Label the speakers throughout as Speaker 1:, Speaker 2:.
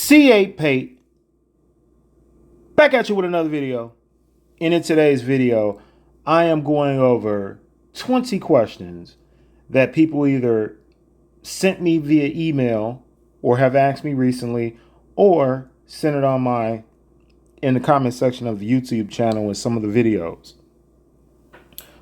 Speaker 1: C8 Pate, back at you with another video. And in today's video, I am going over 20 questions that people either sent me via email or have asked me recently, or sent it on in the comment section of the YouTube channel in some of the videos.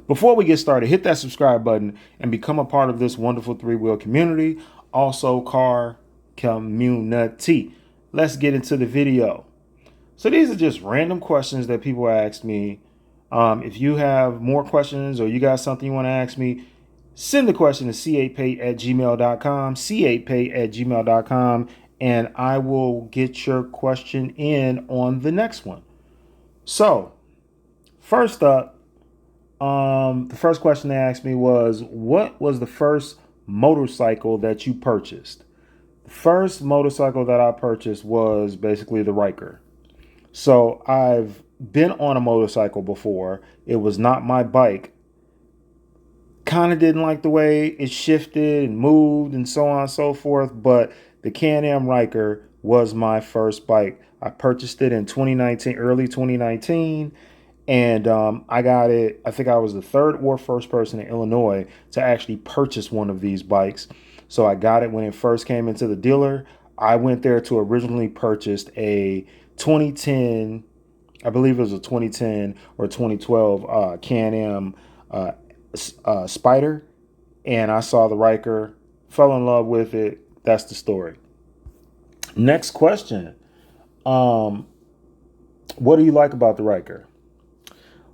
Speaker 1: Before we get started, hit that subscribe button and become a part of this wonderful three-wheel community, also car community. Let's get into the video. So these are just random questions that people asked me. If you have more questions or you got something you want to ask me, send the question to c8pate@gmail.com, c8pate@gmail.com, and I will get your question in on the next one. So first up, the first question they asked me was, what was the first motorcycle that you purchased? The first motorcycle that I purchased was basically the Ryker. So I've been on a motorcycle before. It was not my bike. Kind of didn't like the way it shifted and moved and so on and so forth. But the Can-Am Ryker was my first bike. I purchased it in 2019, early 2019. And I got it. I think I was the third or first person in Illinois to actually purchase one of these bikes. So I got it when it first came into the dealer. I went there to originally purchase a 2010, I believe it was a 2010 or 2012 Can-Am Spyder. And I saw the Ryker, fell in love with it. That's the story. Next question. What do you like about the Ryker?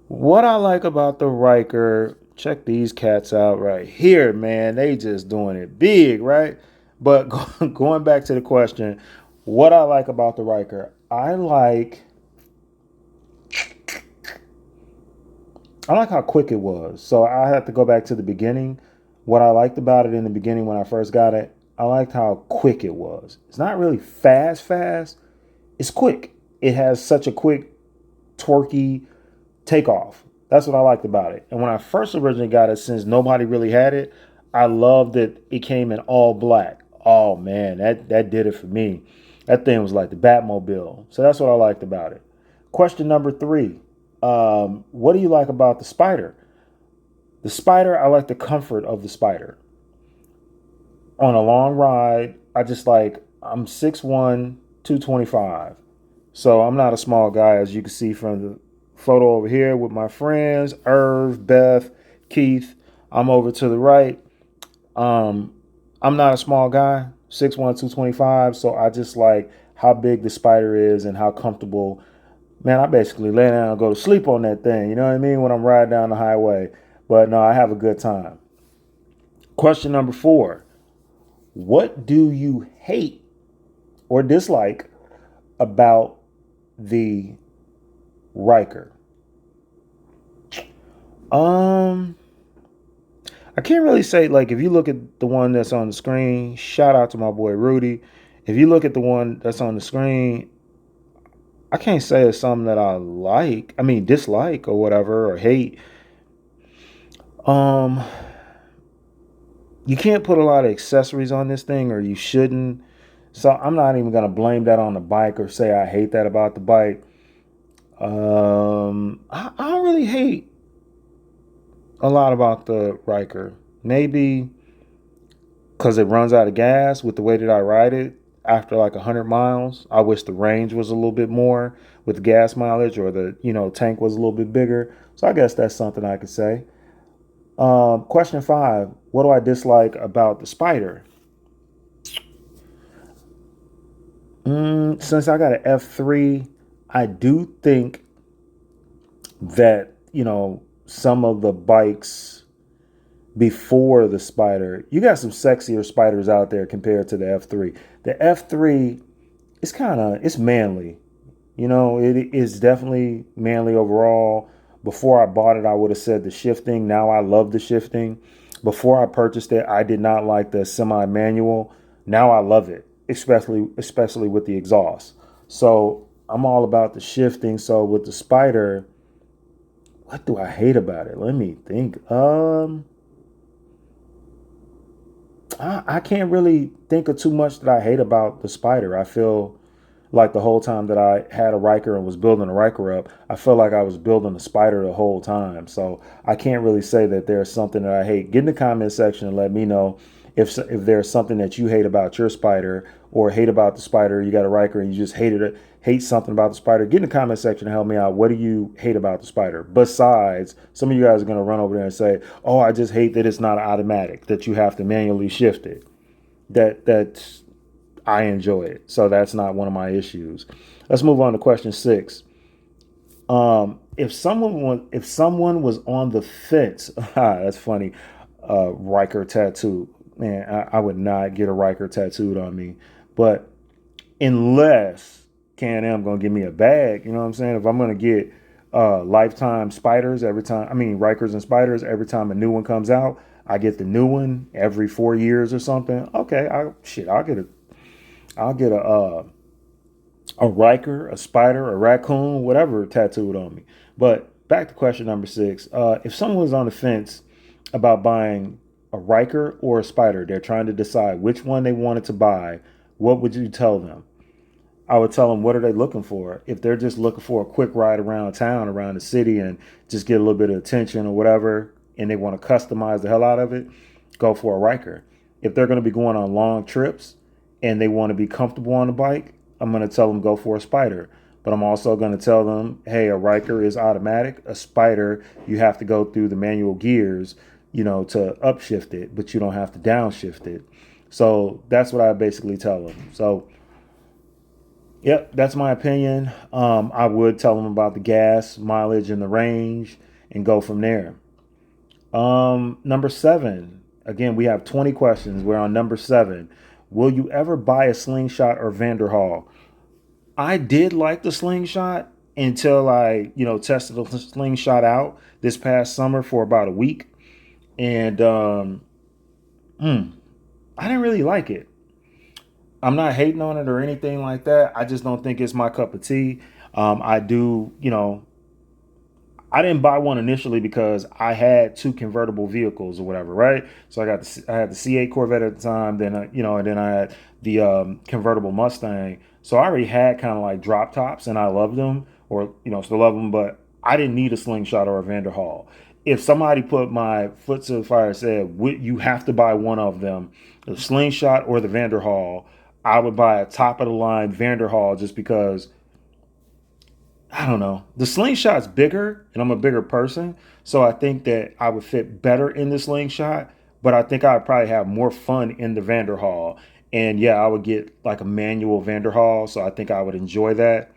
Speaker 1: What I like about the Ryker, check these cats out right here, man. They just doing it big, right? But going back to the question, what I like about the Ryker, I like how quick it was. So I have to go back to the beginning. What I liked about it in the beginning when I first got it, I liked how quick it was. It's not really fast. It's quick. It has such a quick, torquey takeoff. That's what I liked about it. And when I first originally got it, since nobody really had it, I loved that it came in all black. Oh man, that did it for me. That thing was like the Batmobile. So that's what I liked about it. Question number 3. What do you like about the Spyder? The Spyder, I like the comfort of the Spyder. On a long ride, I'm 6'1", 225. So I'm not a small guy, as you can see from the photo over here with my friends, Irv, Beth, Keith. I'm over to the right. I'm not a small guy, 6'1", 225. So I just like how big the Spyder is and how comfortable. Man, I basically lay down and go to sleep on that thing. You know what I mean? When I'm riding down the highway. But no, I have a good time. Question number 4. What do you hate or dislike about the Ryker? I can't really say, like, if you look at the one that's on the screen, shout out to my boy Rudy. If you look at the one that's on the screen, I can't say it's something that I dislike or whatever, or hate. You can't put a lot of accessories on this thing, or you shouldn't. So I'm not even going to blame that on the bike or say I hate that about the bike. I don't really hate a lot about the Ryker. Maybe because it runs out of gas with the way that I ride it after like 100 miles. I wish the range was a little bit more with the gas mileage, or the tank was a little bit bigger. So I guess that's something I could say. Question 5. What do I dislike about the Spyder? Since I got an F3, I do think that, some of the bikes before the Spyder, you got some sexier Spyders out there compared to the F3. The F3 is it's manly. It is definitely manly overall. Before I bought it, I would have said the shifting. Now I love the shifting. Before I purchased it, I did not like the semi-manual. Now I love it, especially with the exhaust. So I'm all about the shifting. So with the Spyder, what do I hate about it? Let me think. I can't really think of too much that I hate about the Spyder. I feel like the whole time that I had a Riker and was building a Riker up, I felt like I was building a Spyder the whole time. So I can't really say that there's something that I hate. Get in the comment section and let me know if there's something that you hate about your Spyder, or hate about the Spyder. You got a Riker and you just hate something about the Spyder. Get in the comment section and help me out. What do you hate about the Spyder? Besides, some of you guys are going to run over there and say, oh, I just hate that it's not automatic, that you have to manually shift it. That's I enjoy it. So that's not one of my issues. Let's move on to question 6. If someone was on the fence, that's funny. Riker tattoo. Man, I would not get a Riker tattooed on me. But unless Can-Am gonna give me a bag, you know what I'm saying? If I'm gonna get lifetime Spyders every time, Rikers and Spyders every time a new one comes out, I get the new one every 4 years or something. Okay, I'll get a Riker, a Spyder, a raccoon, whatever tattooed on me. But back to question number 6. If someone was on the fence about buying a Riker or a Spyder, they're trying to decide which one they wanted to buy, what would you tell them? I would tell them, what are they looking for? If they're just looking for a quick ride around town, around the city, and just get a little bit of attention or whatever, and they want to customize the hell out of it, go for a Riker. If they're going to be going on long trips and they want to be comfortable on the bike, I'm going to tell them go for a Spyder. But I'm also going to tell them, hey, a Riker is automatic. A Spyder, you have to go through the manual gears, to upshift it, but you don't have to downshift it. So that's what I basically tell them. So, yep, that's my opinion. I would tell them about the gas mileage and the range and go from there. Number 7. Again, we have 20 questions. We're on number 7. Will you ever buy a Slingshot or Vanderhall? I did like the Slingshot until I, tested the Slingshot out this past summer for about a week. And I didn't really like it. I'm not hating on it or anything like that. I just don't think it's my cup of tea. I do, I didn't buy one initially because I had 2 convertible vehicles or whatever, right? So I had the C8 Corvette at the time, then and then I had the convertible Mustang. So I already had kind of like drop tops, and I loved them, or still love them, but I didn't need a Slingshot or a Vanderhall. If somebody put my foot to the fire and said you have to buy one of them, the Slingshot or the Vanderhall, I would buy a top of the line Vanderhall just because. I don't know. The Slingshot's bigger, and I'm a bigger person, so I think that I would fit better in the Slingshot, but I think I'd probably have more fun in the Vanderhall. And yeah, I would get like a manual Vanderhall, so I think I would enjoy that.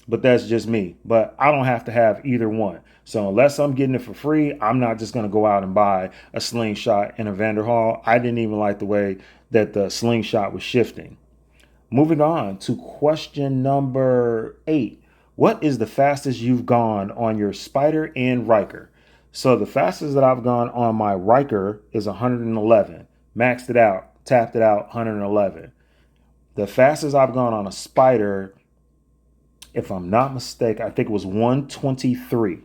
Speaker 1: But that's just me. But I don't have to have either one. So unless I'm getting it for free, I'm not just going to go out and buy a Slingshot and a Vanderhall. I didn't even like the way that the Slingshot was shifting. Moving on to question number 8. What is the fastest you've gone on your Spyder and Ryker? So the fastest that I've gone on my Ryker is 111. Maxed it out, tapped it out, 111. The fastest I've gone on a Spyder, if I'm not mistaken, I think it was 123.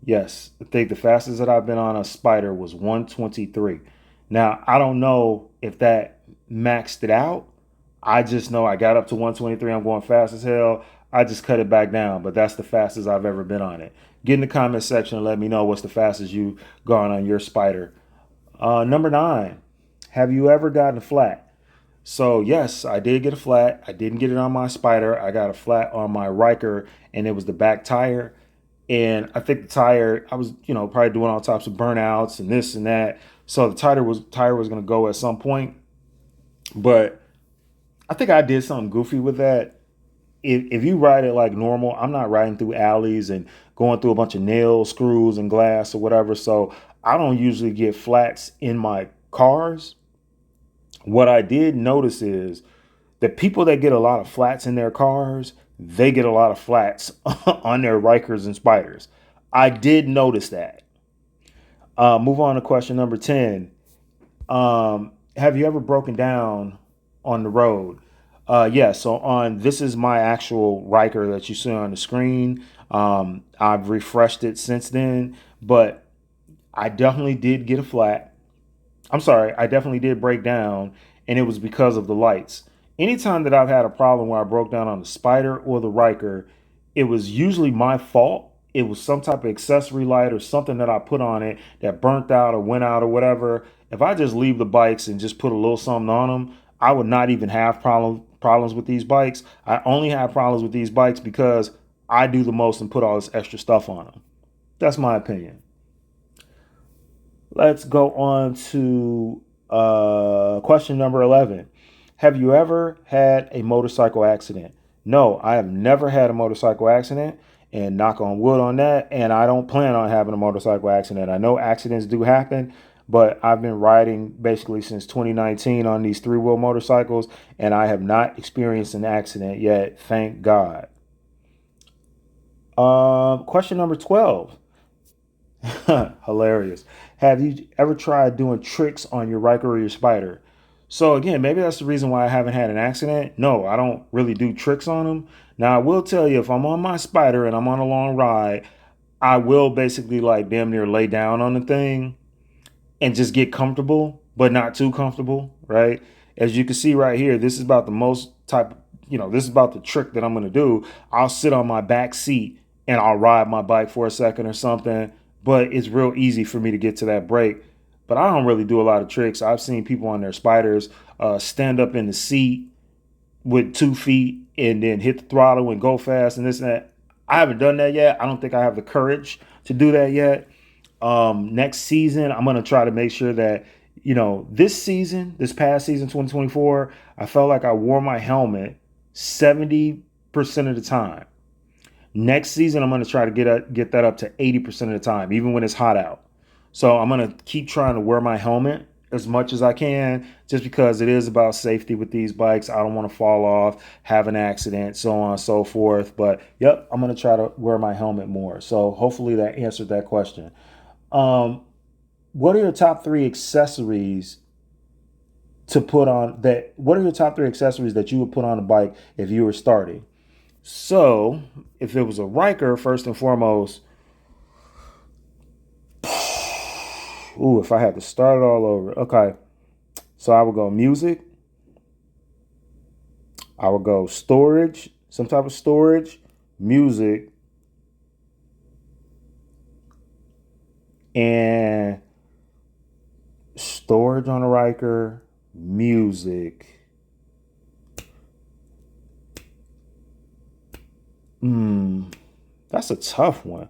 Speaker 1: Yes, I think the fastest that I've been on a Spyder was 123. Now, I don't know if that maxed it out. I just know I got up to 123. I'm going fast as hell. I just cut it back down, but that's the fastest I've ever been on it. Get in the comment section and let me know what's the fastest you've gone on your Spyder. Number 9, have you ever gotten a flat? So yes, I did get a flat. I didn't get it on my Spyder. I got a flat on my Ryker, and it was the back tire. And I think the tire, I was, probably doing all types of burnouts and this and that. So the tire was going to go at some point. But I think I did something goofy with that. If you ride it like normal, I'm not riding through alleys and going through a bunch of nails, screws, and glass or whatever. So I don't usually get flats in my cars. What I did notice is that people that get a lot of flats in their cars, they get a lot of flats on their Rikers and Spyders. I did notice that. Move on to question number 10. Have you ever broken down on the road? Yeah, so this is my actual Ryker that you see on the screen. I've refreshed it since then, but I definitely did get a flat. I'm sorry, I definitely did break down, and it was because of the lights. anytime that I've had a problem where I broke down on the Spyder or the Ryker, it was usually my fault. It was some type of accessory light or something that I put on it that burnt out or went out or whatever. If I just leave the bikes and just put a little something on them, I would not even have problems with these bikes. I only have problems with these bikes because I do the most and put all this extra stuff on them. That's my opinion. Let's go on to question number 11. Have you ever had a motorcycle accident? No, I have never had a motorcycle accident, and knock on wood on that. And I don't plan on having a motorcycle accident. I know accidents do happen, but I've been riding basically since 2019 on these three-wheel motorcycles, and I have not experienced an accident yet. Thank God. Question number 12. Hilarious. Have you ever tried doing tricks on your Riker or your Spyder? So again, maybe that's the reason why I haven't had an accident. No, I don't really do tricks on them. Now I will tell you, if I'm on my Spyder and I'm on a long ride, I will basically like damn near lay down on the thing and just get comfortable, but not too comfortable, right? As you can see right here, this is about the most type, this is about the trick that I'm going to do. I'll sit on my back seat and I'll ride my bike for a second or something, but it's real easy for me to get to that break. But I don't really do a lot of tricks. I've seen people on their Spyders stand up in the seat with 2 feet and then hit the throttle and go fast and this and that. I haven't done that yet. I don't think I have the courage to do that yet. Next season, I'm going to try to make sure that, this past season, 2024, I felt like I wore my helmet 70% of the time. Next season, I'm going to try to get that up to 80% of the time, even when it's hot out. So I'm going to keep trying to wear my helmet as much as I can, just because it is about safety with these bikes. I don't want to fall off, have an accident, so on and so forth. But yep, I'm going to try to wear my helmet more. So hopefully that answered that question. What are your top three accessories to put on that? What are your top three accessories that you would put on a bike if you were starting? So if it was a Ryker, first and foremost, if I had to start it all over. Okay. So I would go music. I would go storage, some type of storage, music, and storage on a Ryker, music. That's a tough one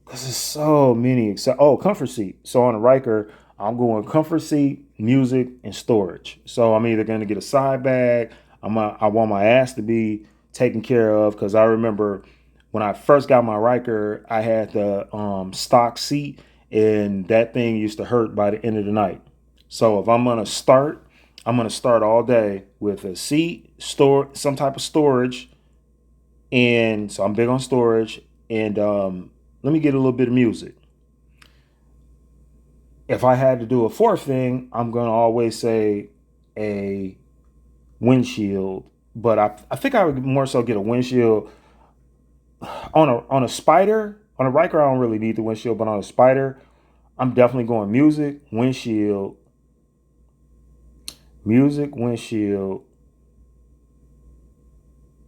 Speaker 1: because there's so many. Comfort seat. So on a Ryker, I'm going comfort seat, music, and storage. So I'm either going to get a side bag. I want my ass to be taken care of because I remember when I first got my Ryker, I had the stock seat, and that thing used to hurt by the end of the night. So if I'm going to start, I'm going to start all day with a seat, some type of storage. And so I'm big on storage. And let me get a little bit of music. If I had to do a fourth thing, I'm going to always say a windshield. But I think I would more so get a windshield on a Spyder. On a Ryker, I don't really need the windshield, but on a Spyder, I'm definitely going music, windshield,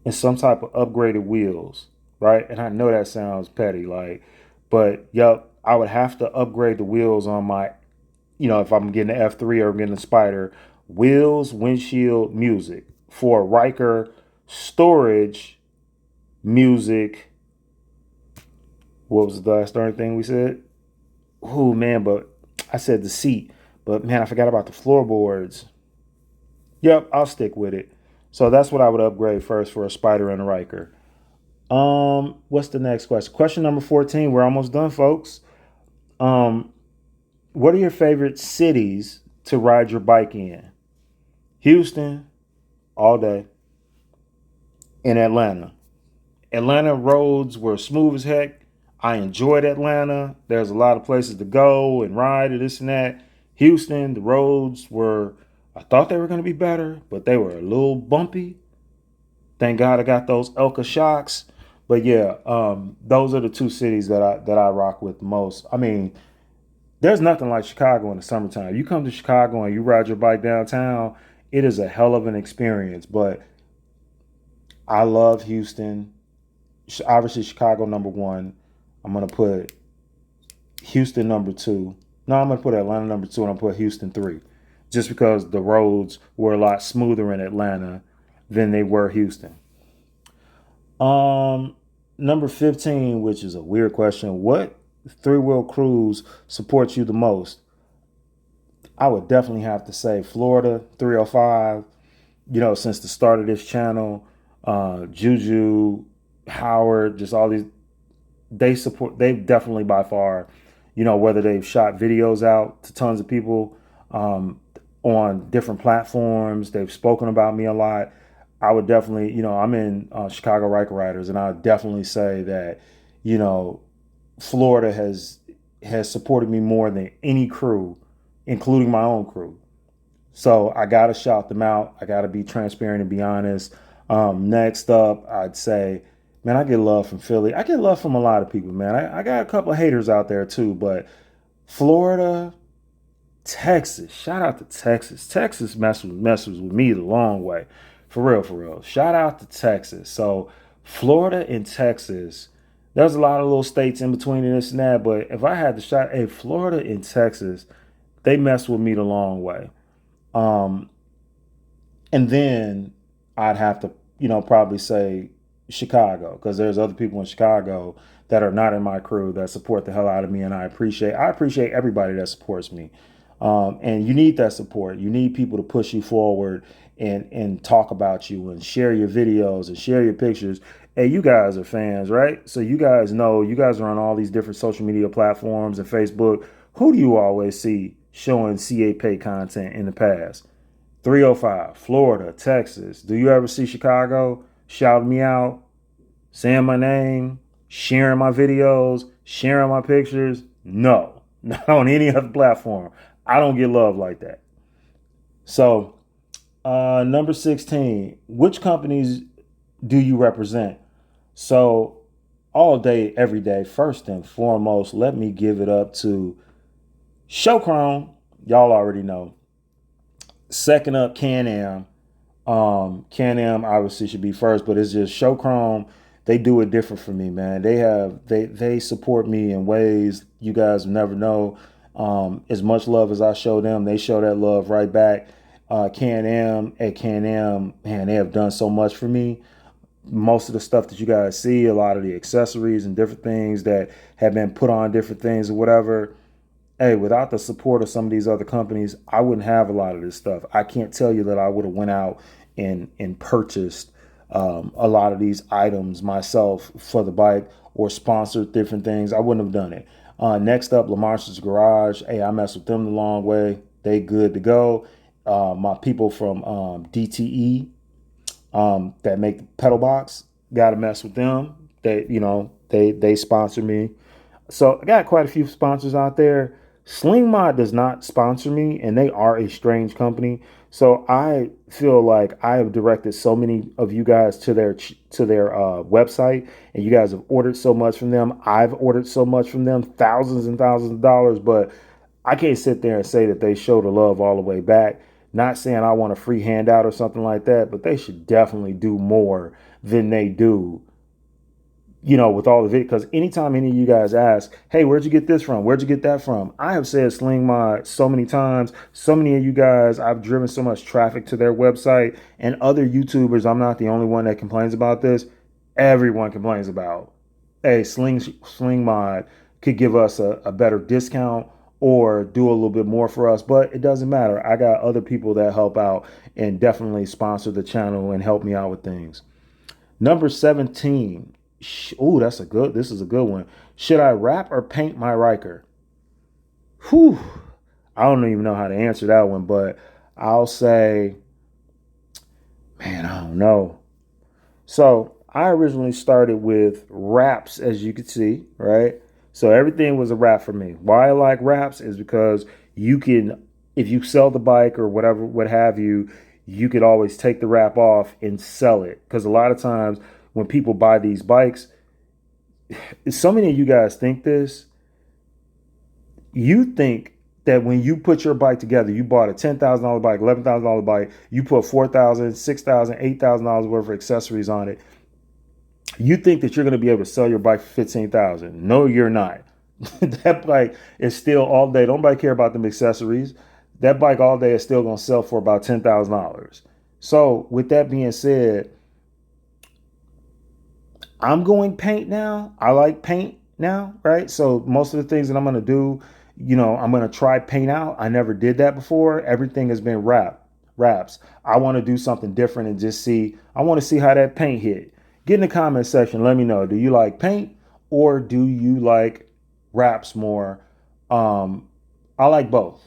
Speaker 1: and some type of upgraded wheels, right? And I know that sounds petty, but yep, I would have to upgrade the wheels on my, if I'm getting the F3 or getting the Spyder, wheels, windshield, music. For Ryker, storage, music. What was the last darn thing we said? Oh man, but I said the seat, but man, I forgot about the floorboards. Yep, I'll stick with it. So that's what I would upgrade first for a Spyder and a Ryker. What's the next question? Question number 14. We're almost done, folks. What are your favorite cities to ride your bike in? Houston, all day. And Atlanta. Atlanta roads were smooth as heck. I enjoyed Atlanta. There's a lot of places to go and ride and this and that. Houston, the roads I thought they were going to be better, but they were a little bumpy. Thank God I got those Elka shocks. But yeah, those are the two cities that I rock with most. I mean, there's nothing like Chicago in the summertime. You come to Chicago and you ride your bike downtown, it is a hell of an experience. But I love Houston. Obviously, Chicago #1. I'm gonna put Houston #2. No, I'm gonna put Atlanta #2, and I'm gonna put Houston 3, just because the roads were a lot smoother in Atlanta than they were Houston. Number 15, which is a weird question. What three-wheel cruise supports you the most? I would definitely have to say Florida 305. Since the start of this channel, Juju, Howard, just all these, they definitely by far, whether they've shot videos out to tons of people on different platforms, they've spoken about me a lot. I would definitely, I'm in Chicago Riker Riders, and I would definitely say that, Florida has supported me more than any crew, including my own crew. So I got to shout them out. I got to be transparent and be honest. Next up, I'd say, man, I get love from Philly. I get love from a lot of people, man. I got a couple of haters out there too, but Florida, Texas, shout out to Texas. Texas messes with me the long way. For real, for real. Shout out to Texas. So Florida and Texas, there's a lot of little states in between this and that, but if I had to shout, hey, Florida and Texas, they mess with me the long way. And then I'd have to, probably say Chicago, because there's other people in Chicago that are not in my crew that support the hell out of me, and I appreciate everybody that supports me. And you need that support. You need people to push you forward and talk about you and share your videos and share your pictures. Hey, you guys are fans, right? So you guys know, you guys are on all these different social media platforms and Facebook. Who do you always see showing CA Pay content in the past? 305, Florida, Texas. Do you ever see Chicago shouting me out, saying my name, sharing my videos, sharing my pictures? No, not on any other platform. I don't get love like that. So, number 16, which companies do you represent? So, all day, every day, first and foremost, let me give it up to Showchrome. Y'all already know. Second up, Canam. Canam obviously should be first, but it's just Showchrome. They do it different for me, man. They support me in ways you guys never know. As much love as I show them, they show that love right back. Canam, man, they have done so much for me. Most of the stuff that you guys see, a lot of the accessories and different things that have been put on different things or whatever. Hey, without the support of some of these other companies, I wouldn't have a lot of this stuff. I can't tell you that I would have went out and purchased a lot of these items myself for the bike or sponsored different things. I wouldn't have done it. Next up, Lamarche's Garage. Hey, I mess with them the long way. They good to go. My people from DTE that make the pedal box, got to mess with them. They sponsor me. So I got quite a few sponsors out there. Slingmod does not sponsor me, and they are a strange company. So I feel like I have directed so many of you guys to their website, and you guys have ordered so much from them. I've ordered so much from them, thousands and thousands of dollars, but I can't sit there and say that they show the love all the way back. Not saying I want a free handout or something like that, but they should definitely do more than they do, with all of it. Because anytime any of you guys ask, hey, where'd you get this from? Where'd you get that from? I have said Slingmod so many times. So many of you guys, I've driven so much traffic to their website, and other YouTubers, I'm not the only one that complains about this. Everyone complains about, hey, Slingmod could give us a better discount or do a little bit more for us, but it doesn't matter. I got other people that help out and definitely sponsor the channel and help me out with things. Number 17. Oh, this is a good one. Should I wrap or paint my Ryker? Whew. I don't even know how to answer that one, but I'll say, man, I don't know. So I originally started with wraps, as you can see, right? So everything was a wrap for me. Why I like wraps is because you can, if you sell the bike or whatever, what have you, you could always take the wrap off and sell it. Because a lot of times when people buy these bikes, so many of you guys think this, you think that when you put your bike together, you bought a $10,000 bike, $11,000 bike, you put $4,000, $6,000, $8,000 worth of accessories on it. You think that you're going to be able to sell your bike for $15,000? No, you're not. That bike is still all day. Nobody care about them accessories. That bike all day is still going to sell for about $10,000. So with that being said, I'm going paint now. I like paint now, right? So most of the things that I'm going to do, I'm going to try paint out. I never did that before. Everything has been wraps. I want to do something different and just see. I want to see how that paint hit. Get in the comment section. Let me know. Do you like paint or do you like wraps more? I like both.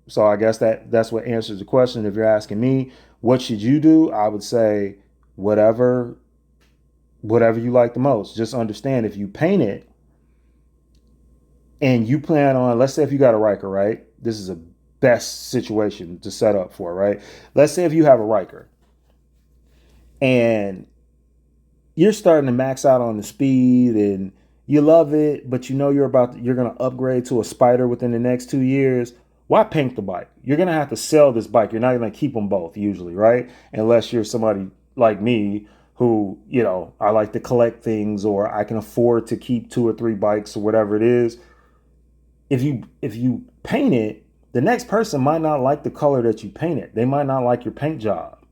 Speaker 1: So I guess that's what answers the question. If you're asking me, what should you do? I would say whatever you like the most. Just understand if you paint it and you plan on, let's say if you got a Ryker, right? This is a best situation to set up for, right? Let's say if you have a Ryker and you're starting to max out on the speed and you love it, but you're going to upgrade to a Spyder within the next 2 years. Why paint the bike? You're going to have to sell this bike. You're not going to keep them both usually, right? Unless you're somebody like me who, I like to collect things or I can afford to keep 2 or 3 bikes or whatever it is. If you paint it, the next person might not like the color that you painted. They might not like your paint job.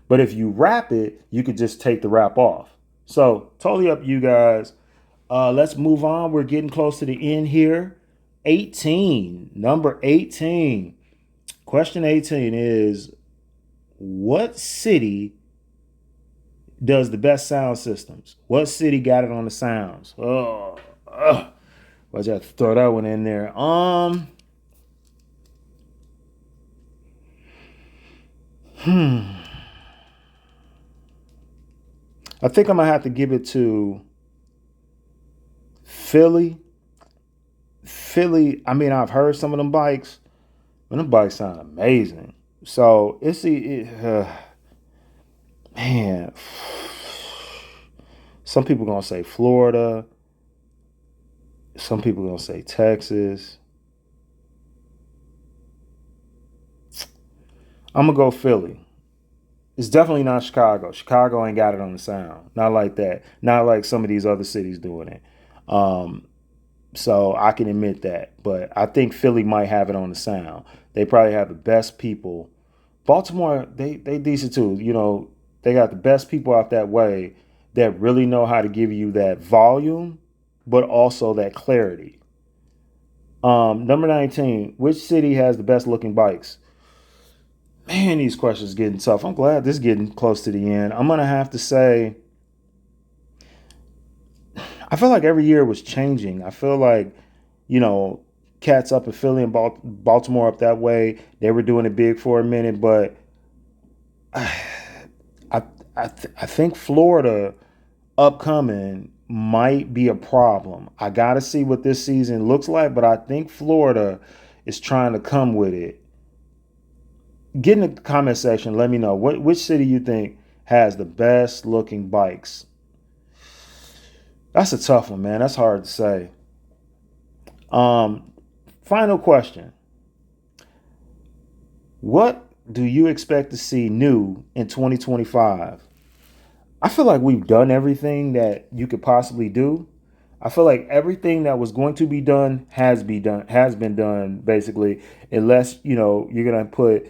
Speaker 1: But if you wrap it, you could just take the wrap off. So totally up to you guys. Let's move on. We're getting close to the end here. Number 18. Question 18 is, what city does the best sound systems? What city got it on the sounds? Why'd you have to throw that one in there? I think I'm going to have to give it to Philly. I've heard some of them bikes, and them bikes sound amazing. So man, some people going to say Florida. Some people going to say Texas. I'm going to go Philly. It's definitely not Chicago. Chicago ain't got it on the sound. Not like that. Not like some of these other cities doing it. So I can admit that. But I think Philly might have it on the sound. They probably have the best people. Baltimore, they decent too. They got the best people out that way that really know how to give you that volume, but also that clarity. Number 19, which city has the best looking bikes? Man, these questions are getting tough. I'm glad this is getting close to the end. I'm going to have to say, I feel like every year was changing. I feel like, cats up in Philly and Baltimore up that way, they were doing it big for a minute, but I think Florida upcoming might be a problem. I got to see what this season looks like, but I think Florida is trying to come with it. Get in the comment section. Let me know which city you think has the best looking bikes. That's a tough one, man. That's hard to say. Final question. What do you expect to see new in 2025? I feel like we've done everything that you could possibly do. I feel like everything that was going to be done has been done, basically, unless, you're going to put,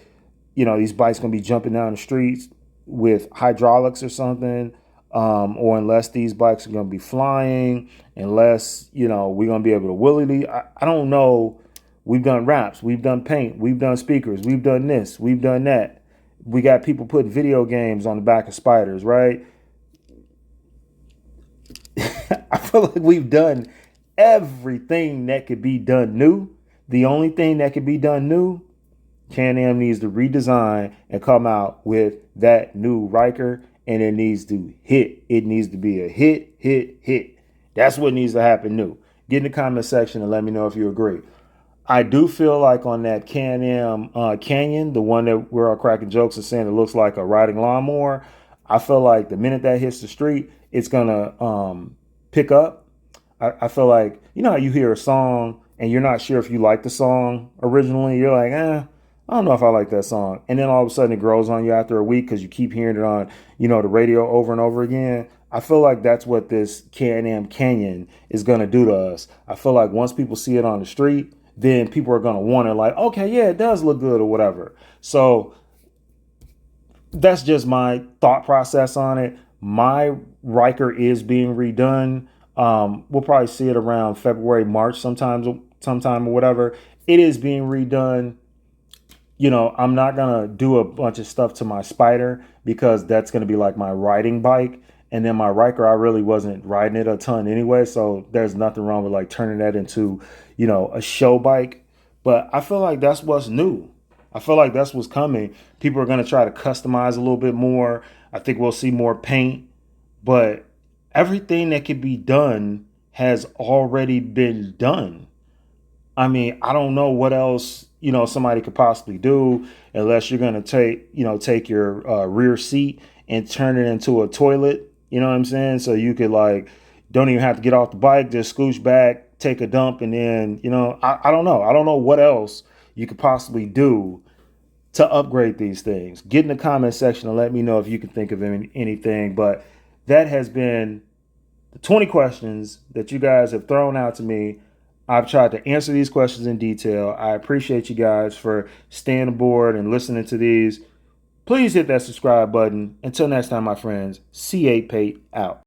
Speaker 1: these bikes going to be jumping down the streets with hydraulics or something, or unless these bikes are going to be flying, unless, we're going to be able to willily. I don't know. We've done wraps. We've done paint. We've done speakers. We've done this. We've done that. We got people putting video games on the back of Spyders, right? I feel like we've done everything that could be done new. The only thing that could be done new, Can-Am needs to redesign and come out with that new Riker, and it needs to hit. It needs to be a hit. That's what needs to happen new. Get in the comment section and let me know if you agree. I do feel like on that Can-Am Canyon, the one that we're all cracking jokes and saying it looks like a riding lawnmower, I feel like the minute that hits the street, it's going to pick up. I feel like, how you hear a song and you're not sure if you like the song originally, you're like, I don't know if I like that song. And then all of a sudden it grows on you after a week because you keep hearing it on, the radio over and over again. I feel like that's what this Can-Am Canyon is going to do to us. I feel like once people see it on the street, then people are going to want it like, okay, yeah, it does look good or whatever. So that's just my thought process on it. My Riker is being redone. We'll probably see it around February, March, sometime or whatever. It is being redone. I'm not gonna do a bunch of stuff to my Spyder because that's gonna be like my riding bike. And then my Riker, I really wasn't riding it a ton anyway, so there's nothing wrong with like turning that into, a show bike. But I feel like that's what's new. I feel like that's what's coming. People are gonna try to customize a little bit more. I think we'll see more paint, but everything that can be done has already been done. I mean, I don't know what else, somebody could possibly do unless you're going to take your rear seat and turn it into a toilet. You know what I'm saying? So you could don't even have to get off the bike, just scooch back, take a dump. And then, I don't know. I don't know what else you could possibly do to upgrade these things. Get in the comment section and let me know if you can think of anything. But that has been the 20 questions that you guys have thrown out to me. I've tried to answer these questions in detail. I appreciate you guys for staying aboard and listening to these. Please hit that subscribe button. Until next time, my friends, C8 Pate out.